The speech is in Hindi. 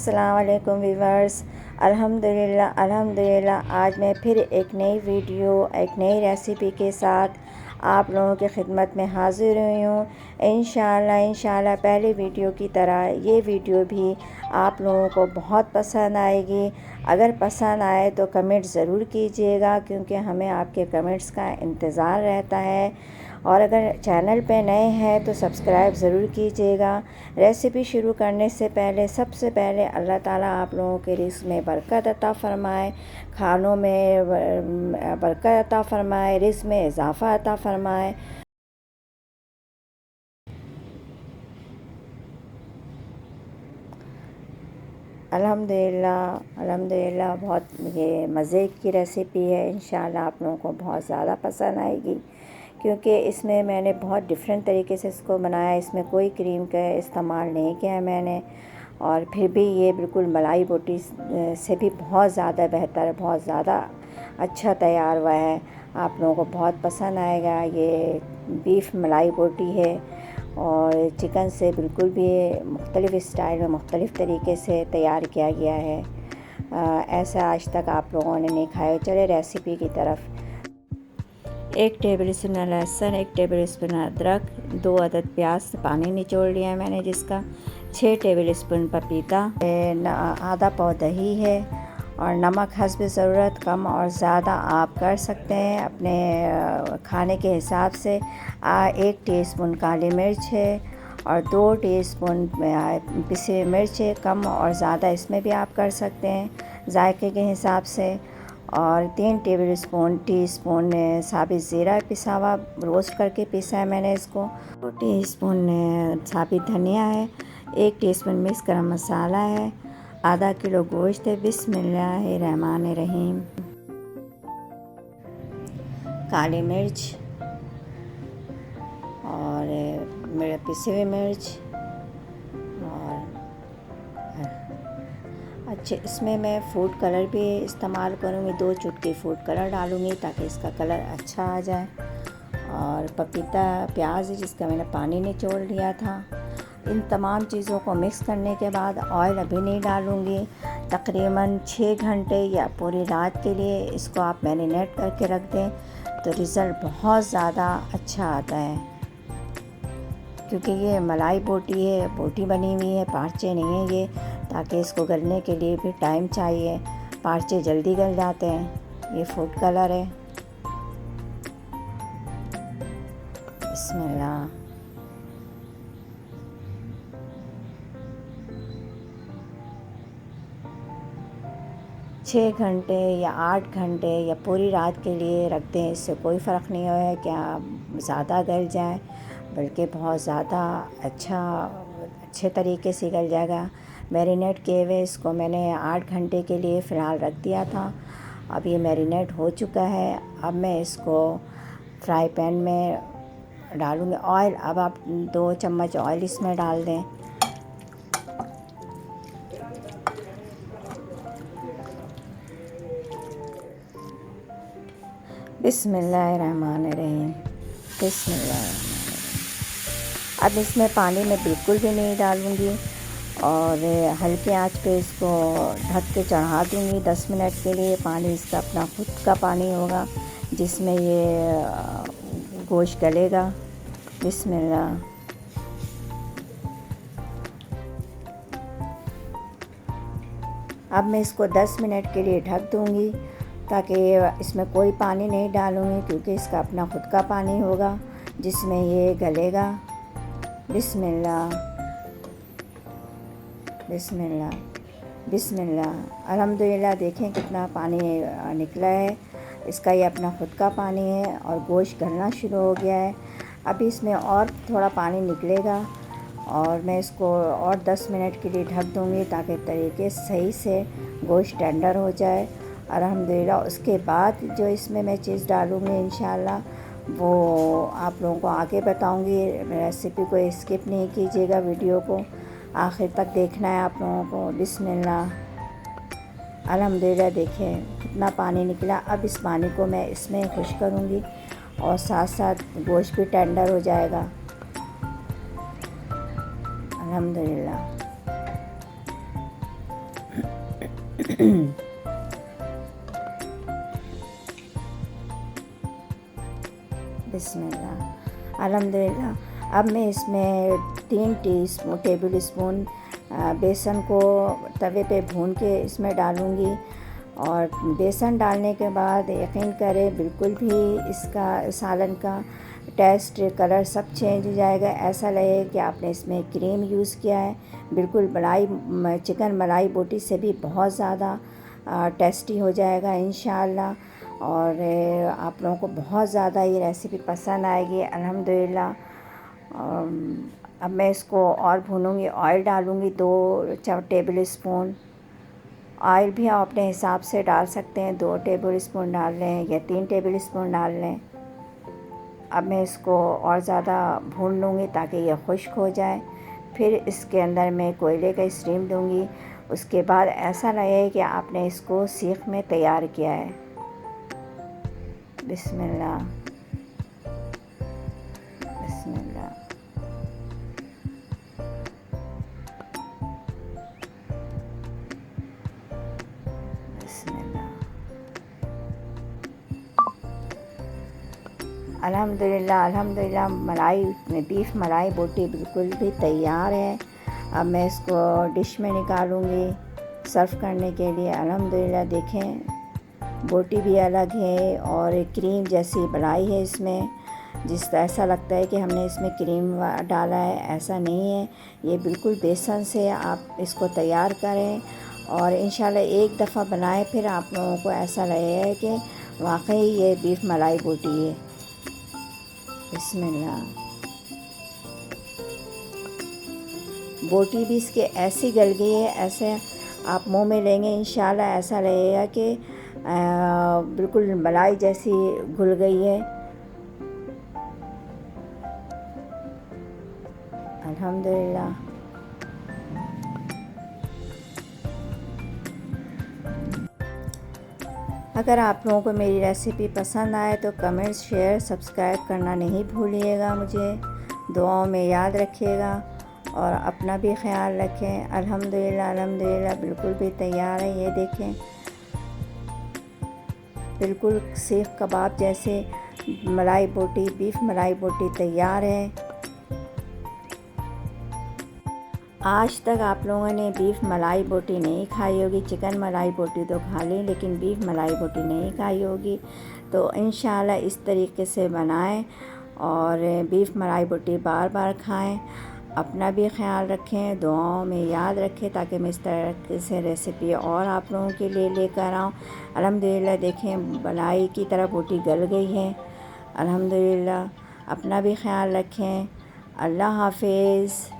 अस्सलाम वालेकुम व्यूवर्स। अल्हम्दुलिल्लाह आज मैं फिर एक नई वीडियो एक नई रेसिपी के साथ आप लोगों की खिदमत में हाज़िर हुई हूँ। इंशाल्लाह पहले वीडियो की तरह ये वीडियो भी आप लोगों को बहुत पसंद आएगी। अगर पसंद आए तो कमेंट ज़रूर कीजिएगा, क्योंकि हमें आपके कमेंट्स का इंतज़ार रहता है। और अगर चैनल पे नए हैं तो सब्सक्राइब ज़रूर कीजिएगा। रेसिपी शुरू करने से पहले सबसे पहले अल्लाह ताला आप लोगों के रिज़्क़ में बरकत अता फ़रमाए, खानों में बरकत अता फ़रमाए, रिज़्क़ में इजाफ़ा अता फ़रमाए। अल्हम्दुलिल्लाह बहुत ये मज़े की रेसिपी है। इंशाल्लाह आप लोगों को बहुत ज़्यादा पसंद आएगी, क्योंकि इसमें मैंने बहुत डिफरेंट तरीके से इसको बनाया। इसमें कोई क्रीम का इस्तेमाल नहीं किया है मैंने, और फिर भी ये बिल्कुल मलाई बोटी से भी बहुत ज़्यादा बेहतर, बहुत ज़्यादा अच्छा तैयार हुआ है। आप लोगों को बहुत पसंद आएगा। ये बीफ मलाई बोटी है और चिकन से बिल्कुल भी मुख्तलिफ़ स्टाइल में मुख्तलिफ़ तरीके से तैयार किया गया है। ऐसा आज तक आप लोगों ने नहीं खाया। चले रेसिपी की तरफ। 1 टेबल स्पून लहसुन, 1 टेबल स्पून अदरक, 2 अदद प्याज पानी निचोड़ लिया है मैंने जिसका, 6 टेबल स्पून पपीता, आधा पाव दही है, और नमक हस्ब ज़रूरत कम और ज़्यादा आप कर सकते हैं अपने खाने के हिसाब से। 1 टीस्पून काली मिर्च है और 2 टीस्पून पिसी हुई मिर्च है। कम और ज़्यादा इसमें भी आप कर सकते हैं जायके के हिसाब से। और 3 टीस्पून साबित ज़ीरा पिसा हुआ, रोस्ट करके पिसा है मैंने इसको। 2 टीस्पून साबित धनिया है, 1 टीस्पून मिक्स गरम मसाला है, आधा किलो गोश्त है। बिस्मिल्लाहिर्रहमानिर्रहीम। काली मिर्च और मेरे पिसी हुई मिर्च, और अच्छे इसमें मैं फूड कलर भी इस्तेमाल करूँगी। 2 चुटकी फूड कलर डालूँगी ताकि इसका कलर अच्छा आ जाए। और पपीता प्याज जिसका मैंने पानी निचोड़ लिया था। इन तमाम चीज़ों को मिक्स करने के बाद ऑयल अभी नहीं डालूँगी। तकरीबन 6 घंटे या पूरी रात के लिए इसको आप मैरिनेट करके रख दें तो रिज़ल्ट बहुत ज़्यादा अच्छा आता है, क्योंकि ये मलाई बोटी है, बोटी बनी हुई है, पार्चे नहीं है ये, ताकि इसको गलने के लिए भी टाइम चाहिए। पार्चे जल्दी गल जाते हैं। ये फूड कलर है। बिस्मिल्लाह। छः घंटे या 8 घंटे या पूरी रात के लिए रख दें, इससे कोई फ़र्क नहीं है क्या ज़्यादा गल जाए, बल्कि बहुत ज़्यादा अच्छे तरीके से गल जाएगा। मैरिनेट किए हुए इसको मैंने 8 घंटे के लिए फ़िलहाल रख दिया था। अब ये मैरिनेट हो चुका है। अब मैं इसको फ्राई पैन में डालूँगी ऑयल। अब आप 2 चम्मच ऑयल इसमें डाल दें। बिस्मिल्लाहिर्रहमानिर्रहीम। अब इसमें पानी मैं बिल्कुल भी नहीं डालूँगी और हल्के आंच पे इसको ढक के चढ़ा दूँगी 10 मिनट के लिए। पानी इसका अपना खुद का पानी होगा जिसमें ये गोश्त गलेगा। बिस्मिल्लाह। अब मैं इसको 10 मिनट के लिए ढक दूँगी, ताकि इसमें कोई पानी नहीं डालूँगी, क्योंकि इसका अपना खुद का पानी होगा जिसमें ये गलेगा। बिस्मिल्लाह बिस्मिल्लाह बिस्मिल्लाह। अल्हम्दुलिल्लाह देखें कितना पानी निकला है। इसका ये अपना खुद का पानी है और गोश्त गलना शुरू हो गया है। अभी इसमें और थोड़ा पानी निकलेगा और मैं इसको और 10 मिनट के लिए ढक दूँगी, ताकि तरीके सही से गोश्त टेंडर हो जाए। अल्हम्दुलिल्लाह उसके बाद जो इसमें मैं चीज़ डालूँगी इंशाल्लाह वो आप लोगों को आगे बताऊँगी। रेसिपी को स्किप नहीं कीजिएगा, वीडियो को आखिर तक देखना है आप लोगों को। बिस्मिल्लाह। अल्हम्दुलिल्लाह देखिए कितना पानी निकला। अब इस पानी को मैं इसमें खुश करूँगी और साथ साथ गोश्त भी टेंडर हो जाएगा। अल्हम्दुलिल्लाह। बिस्मिल्लाह। अल्हम्दुलिल्लाह। अब मैं इसमें 3 टेबल स्पून बेसन को तवे पे भून के इसमें डालूँगी। और बेसन डालने के बाद यकीन करें बिल्कुल भी इसका सालन का टेस्ट, कलर सब चेंज हो जाएगा। ऐसा लगेगा कि आपने इसमें क्रीम यूज़ किया है। बिल्कुल चिकन मलाई बोटी से भी बहुत ज़्यादा टेस्टी हो जाएगा इंशाअल्लाह। और आप लोगों को बहुत ज़्यादा ये रेसिपी पसंद आएगी अल्हम्दुलिल्लाह। अब मैं इसको और भूनूंगी। ऑयल डालूंगी 2 टेबल स्पून। ऑयल भी आप अपने हिसाब से डाल सकते हैं, 2 टेबल स्पून डाल लें या 3 टेबल स्पून डाल लें। अब मैं इसको और ज़्यादा भून लूँगी ताकि ये खुश्क हो जाए। फिर इसके अंदर मैं कोयले का स्टीम दूँगी। उसके बाद ऐसा लगे कि आपने इसको सीख में तैयार किया है। बिस्मिल्लाह बिस्मिल्लाह। बिस्मिल्लाह। अल्हम्दुलिल्लाह अल्हम्दुलिल्लाह। बीफ मलाई बोटी बिल्कुल भी तैयार है। अब मैं इसको डिश में निकालूंगी सर्व करने के लिए। अल्हम्दुलिल्लाह देखें बोटी भी अलग है और क्रीम जैसी मलाई है इसमें। ऐसा लगता है कि हमने इसमें क्रीम डाला है, ऐसा नहीं है। ये बिल्कुल बेसन से आप इसको तैयार करें और इंशाल्लाह एक दफ़ा बनाएं, फिर आप लोगों को ऐसा लगेगा कि वाकई ये बीफ मलाई बोटी है। बिस्मिल्लाह। बोटी भी इसके ऐसी गल गई है, ऐसे आप मुंह में लेंगे इंशाल्लाह ऐसा लगेगा कि बिल्कुल मलाई जैसी घुल गई है। अल्हम्दुलिल्लाह। अगर आप लोगों को मेरी रेसिपी पसंद आए तो कमेंट, शेयर, सब्सक्राइब करना नहीं भूलिएगा। मुझे दुआओं में याद रखिएगा और अपना भी ख्याल रखें। अल्हम्दुलिल्लाह अल्हम्दुलिल्लाह बिल्कुल भी तैयार है। ये देखें बिल्कुल सीख कबाब जैसे मलाई बोटी, बीफ मलाई बोटी तैयार है। आज तक आप लोगों ने बीफ मलाई बोटी नहीं खाई होगी। चिकन मलाई बोटी तो खा ली, लेकिन बीफ मलाई बोटी नहीं खाई होगी। तो इंशाल्लाह इस तरीके से बनाएं और बीफ मलाई बोटी बार बार खाएं। अपना भी ख्याल रखें, दुआओं में याद रखें ताकि मैं इस तरह से रेसिपी और आप लोगों के लिए लेकर आऊँ। अल्हम्दुलिल्लाह देखें मलाई की तरह बोटी गल गई है। अल्हम्दुलिल्लाह। अपना भी ख्याल रखें। अल्लाह हाफ़िज़।